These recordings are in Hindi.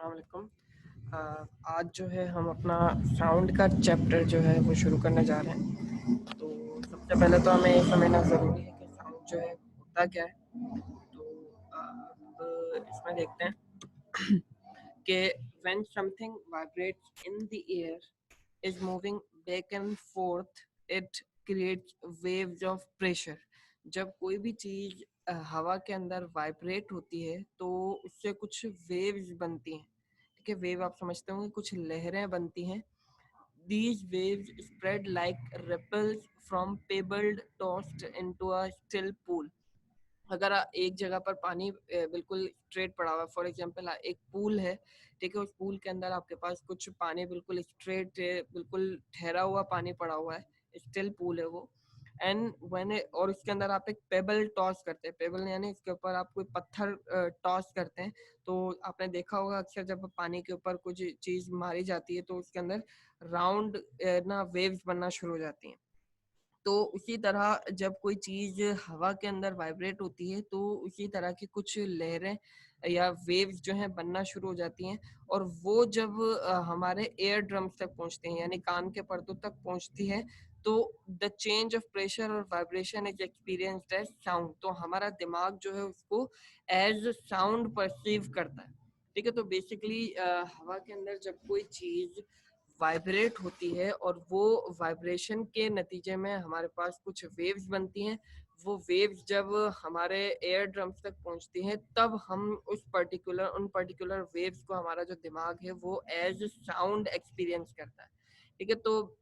अस्सलामुअलैकुम। आज जो है हम अपना साउंड का चैप्टर जो है वो शुरू करने जा रहे हैं। तो सबसे पहले तो हमें ये समझना ज़रूरी है कि साउंड जो है होता क्या है। तो अब इसमें देखते हैं कि when something vibrates in the air is moving back and forth, it creates waves of pressure. जब कोई भी चीज हवा के अंदर वाइब्रेट होती है तो उससे कुछ वेव्स बनती हैं। ठीक है, वेव आप समझते होंगे, कुछ लहरें बनती हैं। These waves spread like ripples from pebbled tossed into a still pool. अगर एक जगह पर पानी बिल्कुल स्ट्रेट पड़ा हुआ है, फॉर एग्जांपल एक पूल है, ठीक है, उस पूल के अंदर आपके पास कुछ पानी बिल्कुल स्ट्रेट, बिल्कुल ठहरा हुआ पानी पड़ा हुआ है, स्टिल पूल है वो। एंड व्हेन और उसके अंदर आप एक पेबल टॉस करते हैं, पेबल यानी उसके ऊपर आप कोई पत्थर टॉस करते हैं। तो आपने देखा होगा अक्सर जब पानी के ऊपर कुछ चीज मारी जाती है तो उसके अंदर राउंड ना वेव्स बनना शुरू हो जाती हैं। तो उसी तरह जब कोई चीज हवा के अंदर वाइब्रेट होती है तो उसी तरह की कुछ लहरें या वेव्स जो हैं बनना शुरू हो जाती हैं। और वो जब हमारे एयर ड्रम्स तक पहुंचते हैं यानी कान के पर्दों तक पहुंचती है तो द चेंज ऑफ प्रेशर और vibration is experienced as sound. तो हमारा दिमाग जो है उसको एज साउंड परसीव करता है। ठीक है, तो बेसिकली हवा के अंदर जब कोई चीज वाइब्रेट होती है और वो वाइब्रेशन के नतीजे में हमारे पास कुछ वेव्स बनती हैं। वो वेव्स जब हमारे एयर ड्रम्स तक पहुंचती हैं तब हम उन पर्टिकुलर वेव्स को, हमारा जो दिमाग है वो एज साउंड एक्सपीरियंस करता है। ठीक है, तो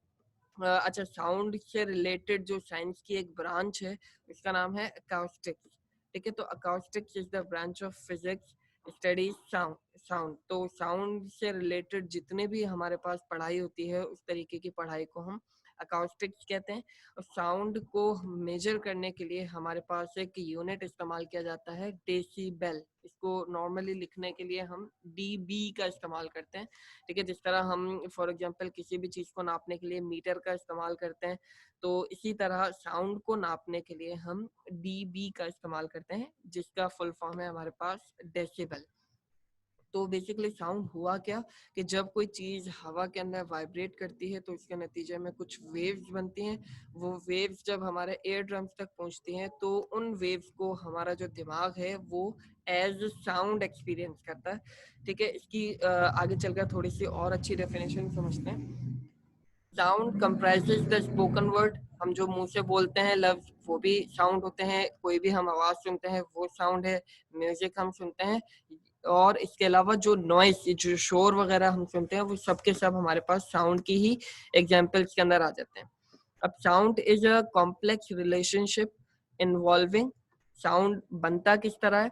अच्छा, साउंड से रिलेटेड जो साइंस की एक ब्रांच है उसका नाम है अकाउस्टिक्स। ठीक है, तो acoustics is the branch of physics studies sound. तो साउंड से रिलेटेड जितने भी हमारे पास पढ़ाई होती है उस तरीके की पढ़ाई को हम अकाउस्टिक्स कहते हैं। और साउंड को मेजर करने के लिए हमारे पास एक यूनिट इस्तेमाल किया जाता है, डेसिबल। इसको नॉर्मली लिखने के लिए हम डीबी का इस्तेमाल करते हैं। ठीक है, जिस तरह हम फॉर एग्जांपल किसी भी चीज को नापने के लिए मीटर का इस्तेमाल करते हैं, तो इसी तरह साउंड को नापने के लिए हम डीबी का इस्तेमाल करते हैं, जिसका फुल फॉर्म है हमारे पास डेसिबल। तो बेसिकली साउंड हुआ क्या कि जब कोई चीज हवा के अंदर वाइब्रेट करती है तो उसके नतीजे में कुछ वेव्स बनती हैं। वो वेव्स जब हमारे एयर ड्रम्स तक पहुंचती हैं तो उन वेव्स को हमारा जो दिमाग है वो एज साउंड एक्सपीरियंस करता है। ठीक है, इसकी आगे चलकर थोड़ी सी और अच्छी डेफिनेशन समझते हैं। Sound comprises the spoken word. हम जो मुंह से बोलते हैं लफ्ज वो भी साउंड होते हैं, कोई भी हम आवाज सुनते हैं वो साउंड है, म्यूजिक हम सुनते हैं, और इसके अलावा जो नॉइस, जो शोर वगैरह हम सुनते हैं वो सब के सब हमारे पास साउंड की ही एग्जाम्पल्स के अंदर आ जाते हैं। अब sound is a complex relationship involving. Sound बनता किस तरह है?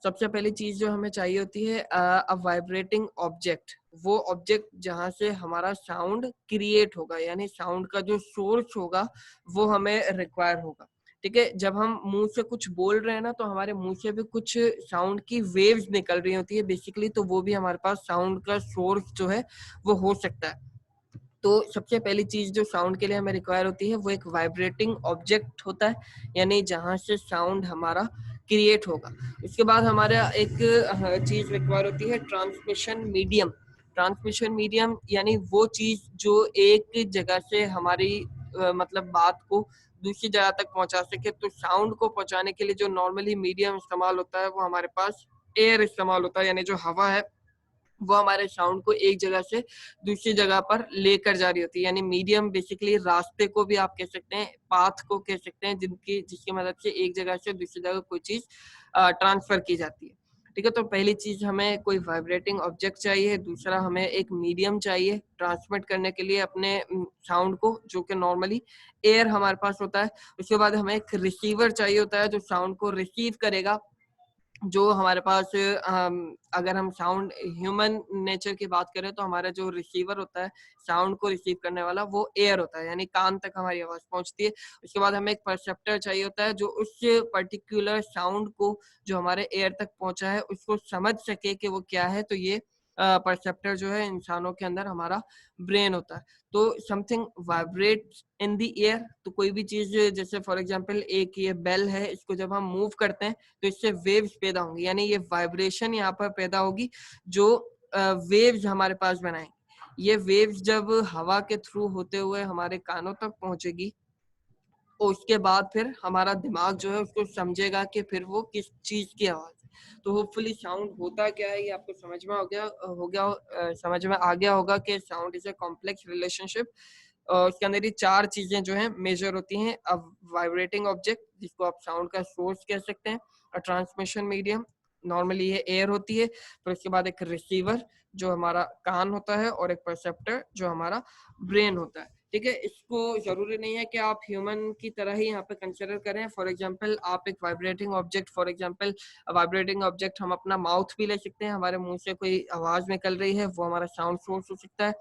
सबसे पहली चीज जो हमें चाहिए होती है अ वाइब्रेटिंग ऑब्जेक्ट। वो ऑब्जेक्ट जहां से हमारा साउंड क्रिएट होगा, यानी साउंड का जो सोर्स होगा वो हमें रिक्वायर होगा। ठीक है, जब हम मुंह से कुछ बोल रहे हैं ना तो हमारे मुंह से भी कुछ साउंड की वेव्स निकल रही होती है बेसिकली, तो वो भी हमारे पास साउंड का सोर्स जो है वो हो सकता है। तो सबसे पहली चीज जो साउंड के लिए हमें रिक्वायर होती है वो एक वाइब्रेटिंग ऑब्जेक्ट होता है, यानी जहां से साउंड हमारा क्रिएट होगा। उसके बाद हमारा एक चीज रिक्वायर होती है, ट्रांसमिशन मीडियम। ट्रांसमिशन मीडियम यानी वो चीज जो एक जगह से हमारी मतलब बात को दूसरी जगह तक पहुंचा सके। तो साउंड को पहुंचाने के लिए जो नॉर्मली मीडियम इस्तेमाल होता है वो हमारे पास एयर इस्तेमाल होता है, यानी जो हवा है वो हमारे साउंड को एक जगह से दूसरी जगह पर लेकर जा रही होती है। यानी मीडियम बेसिकली रास्ते को भी आप कह सकते हैं, पाथ को कह सकते हैं, जिसकी मदद से एक जगह से दूसरी जगह कोई चीज ट्रांसफर की जाती है। ठीक है, तो पहली चीज हमें कोई वाइब्रेटिंग ऑब्जेक्ट चाहिए, दूसरा हमें एक मीडियम चाहिए ट्रांसमिट करने के लिए अपने साउंड को, जो कि नॉर्मली एयर हमारे पास होता है। उसके बाद हमें एक रिसीवर चाहिए होता है जो साउंड को रिसीव करेगा। जो हमारे पास अगर हम साउंड ह्यूमन नेचर की बात करें तो हमारा जो रिसीवर होता है साउंड को रिसीव करने वाला वो एयर होता है, यानी कान तक हमारी आवाज पहुंचती है। उसके बाद हमें एक परसेप्टर चाहिए होता है जो उस पर्टिकुलर साउंड को जो हमारे एयर तक पहुंचा है उसको समझ सके कि वो क्या है। तो ये परसेप्टर जो है इंसानों के अंदर हमारा ब्रेन होता है। तो something vibrates in the air, तो कोई भी चीज, जैसे फॉर एग्जांपल एक ये बेल है, इसको जब हम मूव करते हैं तो इससे वेव्स पैदा होंगी, यानी ये वाइब्रेशन यहाँ पर पैदा होगी जो वेव्स हमारे पास बनाएंगे। ये वेव्स जब हवा के थ्रू होते हुए हमारे कानों तक पहुंचेगी, और उसके बाद फिर हमारा दिमाग जो है उसको समझेगा कि फिर वो किस चीज की आवाज है। तो होपफुली साउंड होता क्या है ये आपको समझ में समझ में आ गया होगा कि sound is a complex relationship. उसके अंदर ये 4 चीजें जो हैं मेजर होती हैं। अब वाइब्रेटिंग ऑब्जेक्ट, जिसको आप साउंड का सोर्स कह सकते हैं, और ट्रांसमिशन मीडियम, नॉर्मली ये एयर होती है। फिर उसके बाद एक रिसीवर जो हमारा कान होता है, और एक परसेप्टर जो हमारा ब्रेन होता है। ठीक है, इसको जरूरी नहीं है कि आप ह्यूमन की तरह ही यहाँ पे कंसिडर करें। फॉर एग्जांपल आप एक वाइब्रेटिंग ऑब्जेक्ट हम अपना माउथ भी ले सकते हैं। हमारे मुंह से कोई आवाज निकल रही है, वो हमारा साउंड सोर्स हो सकता है।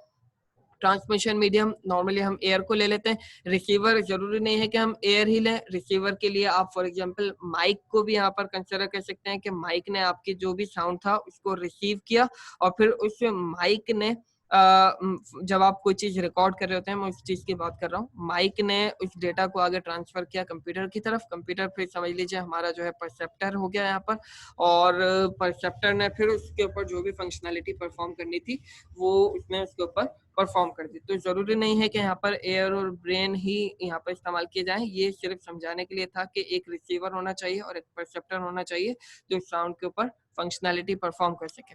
ट्रांसमिशन मीडियम, नॉर्मली हम एयर को ले लेते हैं। रिसीवर, जरूरी नहीं है कि हम एयर ही लें। रिसीवर के लिए आप फॉर एग्जांपल माइक को भी यहाँ पर कंसिडर कर सकते हैं कि माइक ने आपकी जो भी साउंड था उसको रिसीव किया, और फिर उस माइक ने जब आप कोई चीज रिकॉर्ड कर रहे होते हैं, मैं उस चीज की बात कर रहा हूँ, माइक ने उस डेटा को आगे ट्रांसफर किया कंप्यूटर की तरफ। कंप्यूटर फिर समझ लीजिए हमारा जो है परसेप्टर हो गया यहाँ पर, और परसेप्टर ने फिर उसके ऊपर जो भी फंक्शनैलिटी परफॉर्म करनी थी वो उसने उसके ऊपर परफॉर्म कर दी। तो जरूरी नहीं है कि यहाँ पर एयर और ब्रेन ही यहाँ पर इस्तेमाल किए जाएं। ये सिर्फ समझाने के लिए था कि एक रिसीवर होना चाहिए और एक परसेप्टर होना चाहिए जो साउंड के ऊपर फंक्शनैलिटी परफॉर्म कर सके।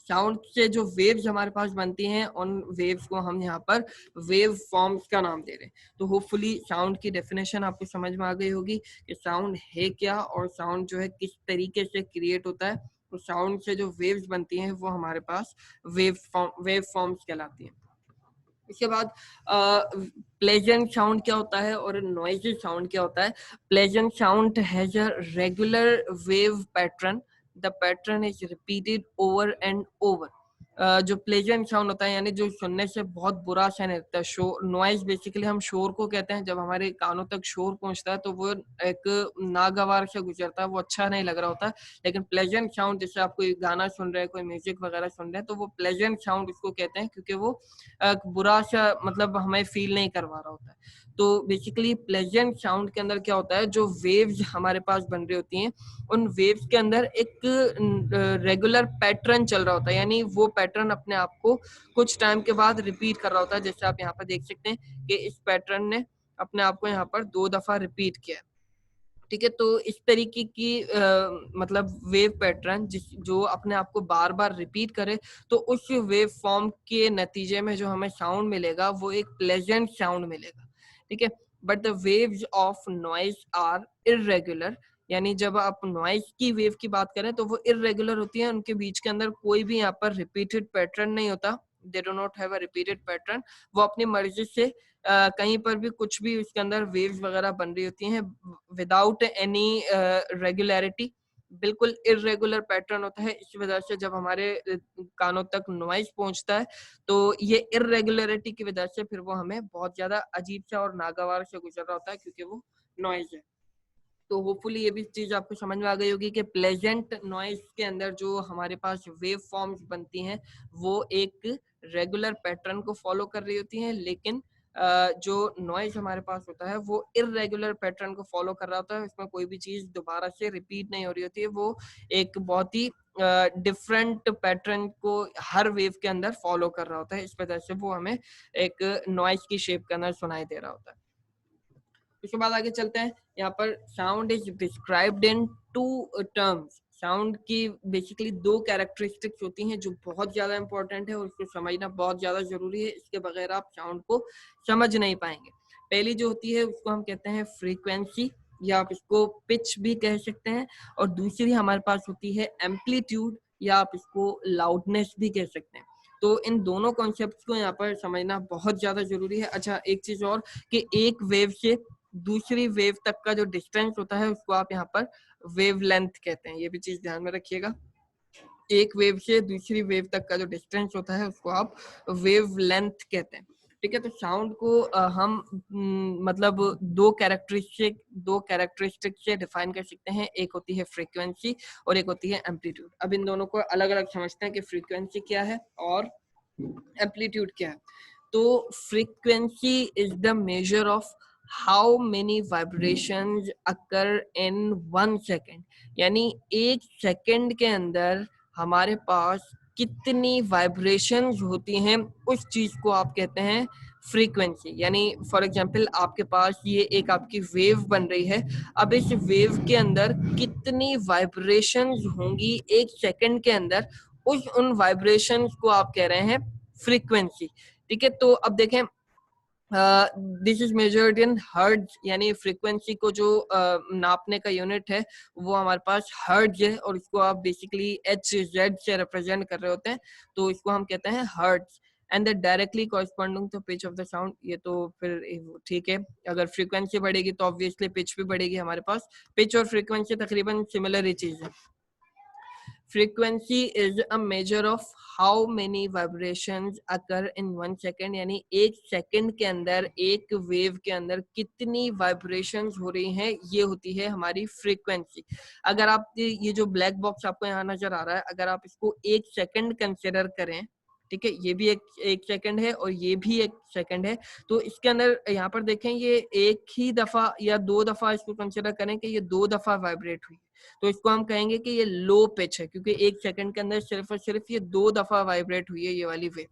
साउंड से जो वेव्स हमारे पास बनती हैं, उन वेव्स को हम यहाँ पर वेव फॉर्म्स का नाम दे रहे हैं। तो होपफुली साउंड की डेफिनेशन आपको समझ में आ गई होगी कि साउंड है क्या, और साउंड जो है किस तरीके से क्रिएट होता है। तो साउंड से जो वेव्स बनती हैं वो हमारे पास वेव फॉर्म्स कहलाती हैं। इसके बाद प्लेजेंट साउंड क्या होता है और नॉइजी साउंड क्या होता है। Pleasant sound has a regular wave pattern, the pattern is repeated over and over. जो प्लेजेंट साउंड होता है, यानी जो सुनने से बहुत बुरा सा नहीं लगता। शोर, नॉइज बेसिकली हम शोर को कहते हैं। जब हमारे कानों तक शोर पहुंचता है तो वो एक नागवार से गुजरता है, वो अच्छा नहीं लग रहा होता है। लेकिन प्लेजेंट साउंड, जैसे आप कोई गाना सुन रहे हैं, कोई म्यूजिक वगैरह सुन रहे हैं, तो वो प्लेजेंट साउंड उसको कहते हैं, क्योंकि वो बुरा सा मतलब हमें फील नहीं करवा रहा होता है। तो बेसिकली प्लेजेंट साउंड के अंदर क्या होता है, जो वेव्स हमारे पास बन रही होती हैं, उन वेव्स के अंदर एक रेगुलर पैटर्न चल रहा होता है, यानी वो पैटर्न अपने आप को कुछ टाइम के बाद रिपीट कर रहा होता है। जैसे आप यहाँ पर देख सकते हैं कि इस पैटर्न ने अपने आप को यहाँ पर 2 दफा रिपीट किया है। ठीक है, तो इस तरीके की मतलब वेव पैटर्न जो अपने आप को बार बार रिपीट करे, तो उस वेव फॉर्म के नतीजे में जो हमें साउंड मिलेगा वो एक प्लेजेंट साउंड मिलेगा। ठीक है, but the waves of noise are irregular, यानी जब आप नॉइज की वेव की बात करें तो वो इरेगुलर होती है। उनके बीच के अंदर कोई भी यहाँ पर रिपीटेड पैटर्न नहीं होता। They do not have a repeated pattern. वो अपनी मर्जी से कहीं पर भी कुछ भी उसके अंदर वेव्स वगैरह बन रही होती हैं विदाउट एनी रेगुलरिटी, बिल्कुल इरेगुलर पैटर्न होता है। इस वजह से जब हमारे कानों तक नॉइज पहुंचता है तो ये इरेगुलरिटी की वजह से फिर वो हमें बहुत ज्यादा अजीब सा और नागवार से गुजर रहा होता है, क्योंकि वो नॉइज है। तो होपफुली ये भी चीज आपको समझ में आ गई होगी कि प्लेजेंट नॉइज के अंदर जो हमारे पास वेव फॉर्म्स बनती हैं वो एक रेगुलर पैटर्न को फॉलो कर रही होती हैं, लेकिन जो नॉइज हमारे पास होता है वो इरेगुलर पैटर्न को फॉलो कर रहा होता है। इसमें कोई भी चीज दोबारा से रिपीट नहीं हो रही होती है, वो एक बहुत ही डिफरेंट पैटर्न को हर वेव के अंदर फॉलो कर रहा होता है। इस वजह से वो हमें एक नॉइज की शेप के अंदर सुनाई दे रहा होता है। उसके बाद आगे चलते हैं। यहाँ पर sound is described in 2 terms. Sound की बेसिकली 2 कैरेक्टरिस्टिक्स होती हैं जो बहुत ज्यादा इंपॉर्टेंट है और उसको समझना बहुत ज्यादा जरूरी है। इसके बगैर आप साउंड को समझ नहीं पाएंगे। पहली जो होती है उसको हम कहते हैं फ्रीक्वेंसी, या आप इसको पिच भी कह सकते हैं, और दूसरी हमारे पास होती है एम्पलीट्यूड, या आप इसको लाउडनेस भी कह सकते हैं। तो इन दोनों कॉन्सेप्ट्स को यहाँ पर समझना बहुत ज्यादा जरूरी है। अच्छा, एक चीज और कि एक वेव से दूसरी वेव तक का जो डिस्टेंस होता है उसको आप यहाँ पर वेव लेंथ कहते हैं। ये भी चीज ध्यान में रखिएगा। एक वेव से दूसरी वेव तक का जो डिस्टेंस होता है उसको आप वेव लेंथ कहते हैं। ठीक है, तो साउंड को हम मतलब 2 कैरेक्टरिस्टिक से डिफाइन कर सकते हैं। एक होती है फ्रीक्वेंसी और एक होती है एम्पलीट्यूड। अब इन दोनों को अलग अलग समझते हैं कि फ्रीक्वेंसी क्या है और एम्पलीट्यूड क्या है। तो frequency is the measure of how many vibrations occur in 1 second, यानी 1 सेकेंड के अंदर हमारे पास कितनी वाइब्रेशंस होती हैं, उस चीज को आप कहते हैं फ्रीक्वेंसी। यानी फॉर एग्जांपल आपके पास ये एक आपकी वेव बन रही है, अब इस वेव के अंदर कितनी वाइब्रेशंस होंगी एक सेकंड के अंदर, उन वाइब्रेशंस को आप कह रहे हैं फ्रीक्वेंसी। ठीक है, तो अब देखें, this is measured in hertz, यानी फ्रीक्वेंसी को जो नापने का यूनिट है वो हमारे पास हर्ट्ज है, और इसको आप बेसिकली एच जेड से रिप्रेजेंट कर रहे होते हैं, तो इसको हम कहते हैं hertz. And the directly corresponding to pitch of the sound, ये तो फिर ठीक है, अगर फ्रीक्वेंसी बढ़ेगी तो ऑब्वियसली पिच भी बढ़ेगी हमारे पास। पिच और फ्रीक्वेंसी तकरीबन सिमिलर ही चीज है। Frequency is a measure of how many vibrations occur in 1 second, यानी एक सेकंड के अंदर एक वेव के अंदर कितनी वाइब्रेशंस हो रही हैं, ये होती है हमारी फ्रीक्वेंसी। अगर आप ये जो ब्लैक बॉक्स आपको यहाँ नजर आ रहा है, अगर आप इसको 1 सेकंड कंसिडर करें, ठीक है, ये भी एक सेकंड है और ये भी 1 सेकंड है, तो इसके अंदर यहाँ पर देखें, ये एक ही दफा या 2 दफा इसको कंसिडर करें कि ये 2 दफा वाइब्रेट हुई, तो इसको हम कहेंगे कि ये लो पिच है, क्योंकि 1 सेकंड के अंदर सिर्फ और सिर्फ ये 2 दफा वाइब्रेट हुई है ये वाली वेव।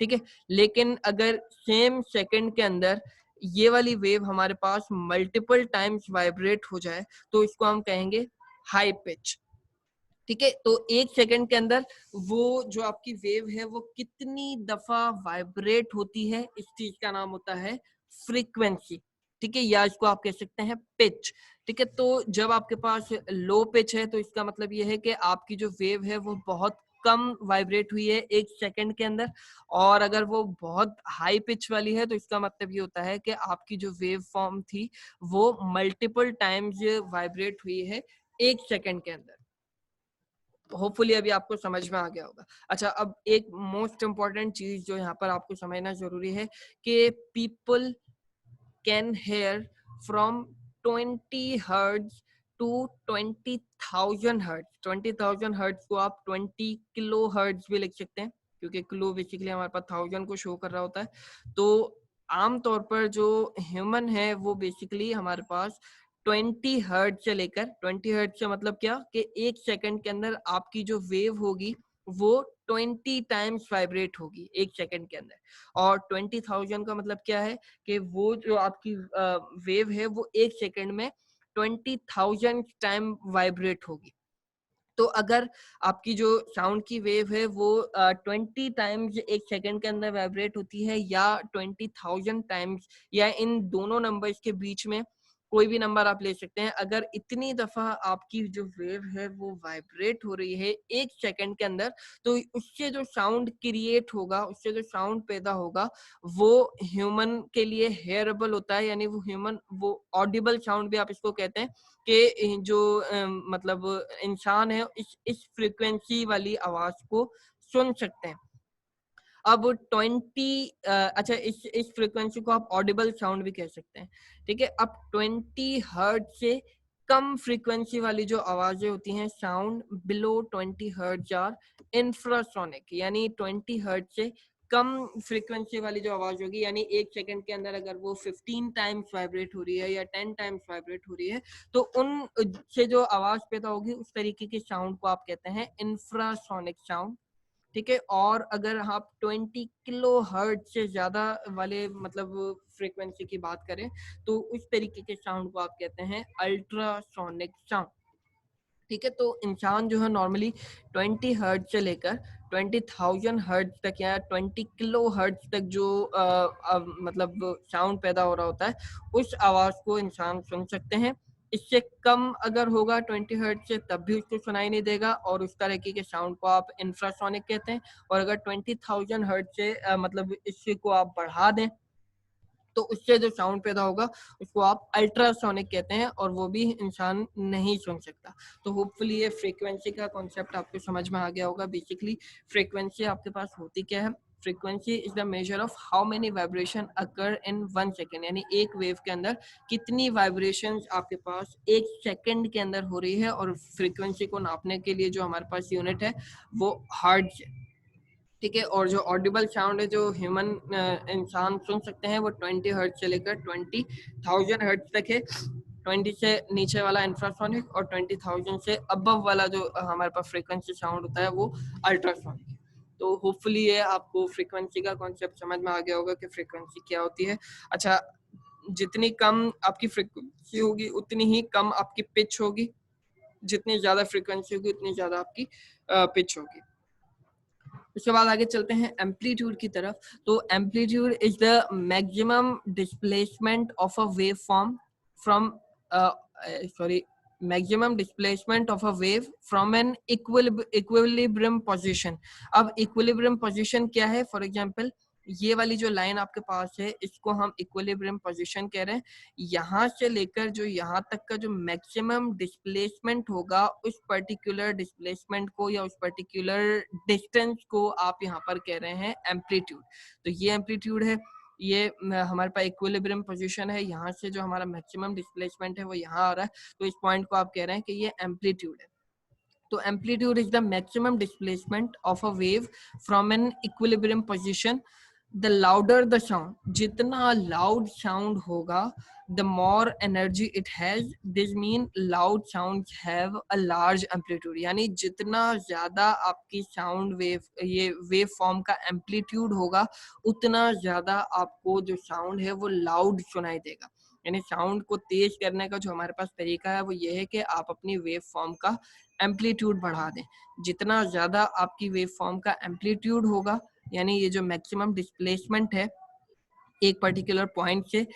ठीक है, लेकिन अगर सेम सेकंड के अंदर ये वाली वेव हमारे पास मल्टीपल टाइम्स वाइब्रेट हो जाए, तो इसको हम कहेंगे हाई पिच। ठीक है, तो 1 सेकंड के अंदर वो जो आपकी वेव है वो कितनी दफा वाइब्रेट होती है, इस चीज का नाम होता है फ्रीक्वेंसी। ठीक है, या इसको आप कह सकते हैं पिच। ठीक है, तो जब आपके पास लो पिच है तो इसका मतलब ये है कि आपकी जो वेव है वो बहुत कम वाइब्रेट हुई है 1 सेकंड के अंदर, और अगर वो बहुत हाई पिच वाली है तो इसका मतलब ये होता है कि आपकी जो वेव फॉर्म थी वो मल्टीपल टाइम्स वाइब्रेट हुई है 1 सेकंड के अंदर। होपफुली अभी आपको समझ में आ गया होगा। अच्छा, अब एक मोस्ट इम्पॉर्टेंट चीज जो यहाँ पर आपको समझना जरूरी है कि people can hear from 20 hertz to 20,000 hertz. 20,000 hertz को आप 20 किलो हर्ट्ज भी लिख सकते हैं, क्योंकि किलो बेसिकली हमारे पास 1000 को शो कर रहा होता है। तो आमतौर पर जो ह्यूमन है वो बेसिकली हमारे पास 20 हर्ट्ज से लेकर, 20 हर्ट्ज से मतलब क्या, कि 1 सेकंड के अंदर आपकी जो वेव होगी वो 20 टाइम्स वाइब्रेट होगी 1 सेकंड के अंदर। और 20,000 का मतलब क्या है, कि वो जो आपकी वेव है वो 1 सेकंड में 20,000 टाइम वाइब्रेट होगी। तो अगर आपकी जो साउंड की वेव है वो 20 टाइम्स 1 सेकंड के अंदर वाइब्रेट होती है, या 20,000 टाइम्स, या इन दोनों नंबर्स के बीच में कोई भी नंबर आप ले सकते हैं, अगर इतनी दफा आपकी जो वेव है वो वाइब्रेट हो रही है 1 सेकंड के अंदर, तो उससे जो साउंड क्रिएट होगा, उससे जो साउंड पैदा होगा, वो ह्यूमन के लिए हेयरेबल होता है। यानी वो ह्यूमन, वो ऑडिबल साउंड भी आप इसको कहते हैं, कि जो मतलब इंसान है इस फ्रीक्वेंसी वाली आवाज को सुन सकते हैं। अब 20 इस फ्रीक्वेंसी को आप ऑडिबल साउंड भी कह सकते हैं। ठीक है, अब 20 हर्ट्ज से कम फ्रीक्वेंसी वाली जो आवाजें होती हैं, sound below 20 hertz are infrasonic. यानी 20 हर्ट्ज से कम फ्रीक्वेंसी वाली जो आवाज होगी, यानी 1 सेकंड के अंदर अगर वो 15 टाइम्स वाइब्रेट हो रही है या 10 टाइम्स वाइब्रेट हो रही है, तो उन से जो आवाज पैदा होगी उस तरीके के साउंड को आप कहते हैं इंफ्रासोनिक साउंड। ठीक है, और अगर आप 20 किलो हर्ट्ज से ज्यादा वाले मतलब फ्रीक्वेंसी की बात करें, तो उस तरीके के साउंड को आप कहते हैं अल्ट्रासोनिक साउंड। ठीक है, तो इंसान जो है नॉर्मली 20 हर्ट्ज से लेकर 20,000 हर्ट्ज तक या 20 किलो हर्ट्ज तक जो मतलब साउंड पैदा हो रहा होता है, उस आवाज को इंसान सुन सकते हैं। इससे कम अगर होगा 20 हर्ट्ज से, तब भी उसको सुनाई नहीं देगा, और उस तरह के साउंड को आप इंफ्रासोनिक कहते हैं। और अगर 20,000 हर्ट्ज से मतलब इससे को आप बढ़ा दें, तो उससे जो साउंड पैदा होगा उसको आप अल्ट्रासोनिक कहते हैं, और वो भी इंसान नहीं सुन सकता। तो होपफुली ये फ्रीक्वेंसी का कॉन्सेप्ट आपको समझ में आ गया होगा। बेसिकली फ्रीक्वेंसी आपके पास होती क्या है, frequency is the measure of how many vibration occur in 1 second, यानी एक वेव के अंदर कितनी वाइब्रेशंस आपके पास 1 सेकेंड के अंदर हो रही है। और फ्रीक्वेंसी को नापने के लिए जो हमारे पास यूनिट है वो हर्ट्ज है। ठीक है, और जो ऑडिबल साउंड है जो ह्यूमन इंसान सुन सकते हैं वो 20 हर्ट्ज से लेकर 20,000 हर्ट्ज तक है। 20 से नीचे वाला इंफ्रासोनिक, और 20,000 से अबव वाला जो हमारे पास फ्रीक्वेंसी साउंड होता है वो अल्ट्रासोनिक है। तो होपफुली ये आपको फ्रीक्वेंसी का कॉन्सेप्ट समझ में आ गया होगा कि फ्रीक्वेंसी क्या होती है। अच्छा, जितनी कम आपकी फ्रीक्वेंसी होगी उतनी ही कम आपकी पिच होगी, जितनी ज़्यादा फ्रीक्वेंसी होगी उतनी ज़्यादा आपकी पिच होगी। उसके बाद आगे चलते हैं एम्पलीट्यूड की तरफ। तो amplitude is the maximum displacement of a wave form from maximum displacement of a wave from an equilibrium position. अब इक्विलिब्रियम पोजीशन क्या है? फॉर एग्जांपल ये वाली जो लाइन आपके पास है इसको हम इक्विलिब्रियम पोजीशन कह रहे हैं। यहाँ से लेकर जो यहाँ तक का जो मैक्सिमम डिस्प्लेसमेंट होगा उस पर्टिकुलर डिस्प्लेसमेंट को या उस पर्टिकुलर डिस्टेंस को आप यहाँ पर कह रहे हैं एम्पलीट्यूड। तो ये एम्पलीट्यूड है, ये हमारे पास इक्विलिब्रियम पोजीशन है, यहाँ से जो हमारा मैक्सिमम डिस्प्लेसमेंट है वो यहाँ आ रहा है, तो इस पॉइंट को आप कह रहे हैं कि ये एम्पलीट्यूड है। तो amplitude is the maximum displacement of a wave from an equilibrium position. The louder the sound, जितना लाउड साउंड होगा the more energy it has, this mean loud sounds have a large amplitude। यानी जितना ज्यादा आपकी साउंड वेव, ये वेव फॉर्म का एम्पलीट्यूड होगा उतना ज्यादा आपको जो साउंड है वो लाउड सुनाई देगा। यानी साउंड को तेज करने का जो हमारे पास तरीका है वो ये है कि आप अपनी वेव फॉर्म का एम्पलीट्यूड बढ़ा दें। जितना ज्यादा आपकी वेव फॉर्म का एम्पलीट्यूड होगा, यानी ये जो मैक्सिमम डिस्प्लेसमेंट है एक पर्टिकुलर पॉइंट से,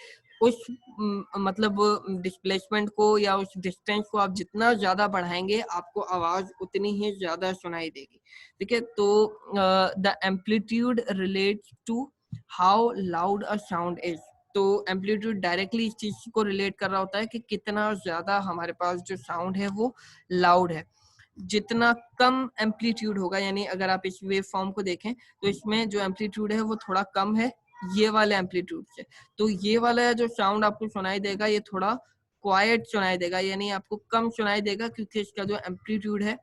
उस मतलब डिस्प्लेसमेंट को या उस डिस्टेंस को आप जितना ज्यादा बढ़ाएंगे आपको आवाज उतनी ही ज्यादा सुनाई देगी। ठीक है, तो the amplitude relates to how loud a sound is. तो एम्पलीट्यूड डायरेक्टली इस चीज को रिलेट कर रहा होता है कि कितना ज्यादा हमारे पास जो साउंड है वो लाउड है। जितना कम एम्पलीट्यूड होगा, यानी अगर आप इस वेव फॉर्म को देखें तो इसमें जो एम्पलीट्यूड है वो थोड़ा कम है ये वाले एम्पलीट्यूड से, तो ये वाला जो साउंड आपको सुनाई देगा ये थोड़ा क्वाइट सुनाई देगा, यानी आपको कम सुनाई देगा क्योंकि इसका जो एम्पलीट्यूड है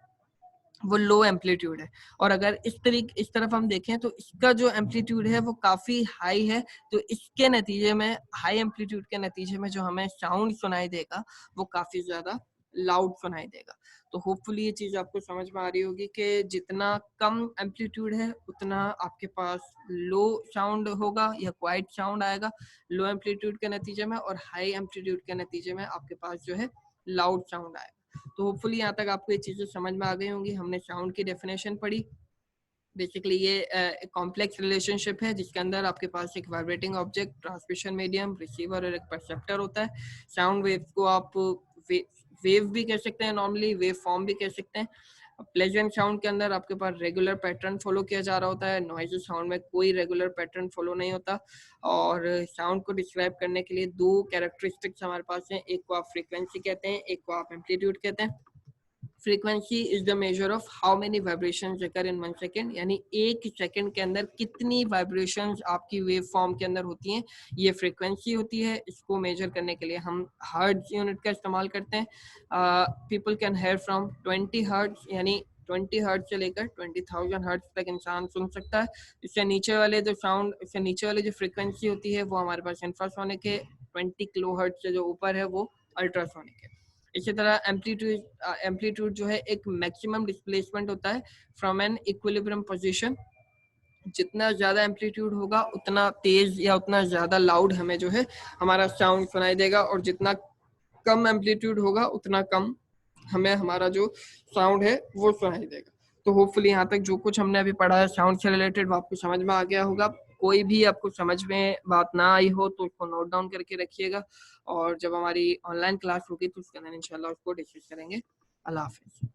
वो लो एम्पलीट्यूड है। और अगर इस तरफ हम देखें तो इसका जो एम्पलीट्यूड है वो काफी हाई है, तो इसके नतीजे में हाई एम्पलीट्यूड के नतीजे में जो हमें साउंड सुनाई देगा वो काफी ज्यादा लाउड सुनाई देगा। तो होपफुली ये चीज आपको समझ में आ रही होगी कि जितना कम एम्पलीट्यूड है उतना आपके पास लो साउंड होगा या क्वाइट साउंड आएगा लो एम्पलीट्यूड के नतीजे में, और हाई एम्पलीट्यूड के नतीजे में आपके पास जो है लाउड साउंड आएगा। तो होपफुली यहाँ तक आपको ये चीजें समझ में आ गई होंगी। हमने साउंड की डेफिनेशन पढ़ी। बेसिकली ये एक कॉम्प्लेक्स रिलेशनशिप है जिसके अंदर आपके पास एक vibrating object, transmission medium, receiver और एक परसेप्टर होता है। साउंड वेव्स को आप वेव भी कह सकते हैं, नॉर्मली वेव फॉर्म भी कह सकते हैं। प्लेजेंट साउंड के अंदर आपके पास रेगुलर पैटर्न फॉलो किया जा रहा होता है, नॉइजी साउंड में कोई रेगुलर पैटर्न फॉलो नहीं होता। और साउंड को डिस्क्राइब करने के लिए दो कैरेक्टरिस्टिक्स हमारे पास हैं, एक को आप फ्रीक्वेंसी कहते हैं, एक को आप एम्पलीट्यूड कहते हैं। Frequency is the measure of how many vibrations occur in 1 second, यानी एक सेकेंड के अंदर कितनी वाइब्रेशंस आपकी वेव फॉर्म के अंदर होती हैं, ये फ्रीक्वेंसी होती है। इसको मेजर करने के लिए हम हर्ट्ज यूनिट का इस्तेमाल करते हैं। People can hear from 20 hertz, यानी 20 हर्ट्ज से लेकर 20,000 हर्ट्ज तक इंसान सुन सकता है। इससे नीचे वाले जो साउंड, इससे नीचे वाली जो फ्रीक्वेंसी होती है वो हमारे पास इंफ्रासोनिक है। 20 किलो हर्ट्ज से जो ऊपर है वो अल्ट्रासोनिक है। इसी तरह एम्पलीट्यूड जो है एक मैक्सिमम डिस्प्लेसमेंट होता है फ्रॉम एन इक्विलिब्रियम पोजीशन। जितना ज्यादा एम्पलीट्यूड होगा उतना तेज या उतना ज्यादा लाउड हमें जो है हमारा साउंड सुनाई देगा, और जितना कम एम्पलीट्यूड होगा उतना कम हमें हमारा जो साउंड है वो सुनाई देगा। तो होपफुली यहाँ तक जो कुछ हमने अभी पढ़ा है साउंड से रिलेटेड वो आपको समझ में आ गया होगा। कोई भी आपको समझ में बात ना आई हो तो उसको नोट डाउन करके रखिएगा, और जब हमारी ऑनलाइन क्लास होगी तो उसके अंदर इंशाल्लाह उसको डिस्कस करेंगे। अल्लाह हाफिज।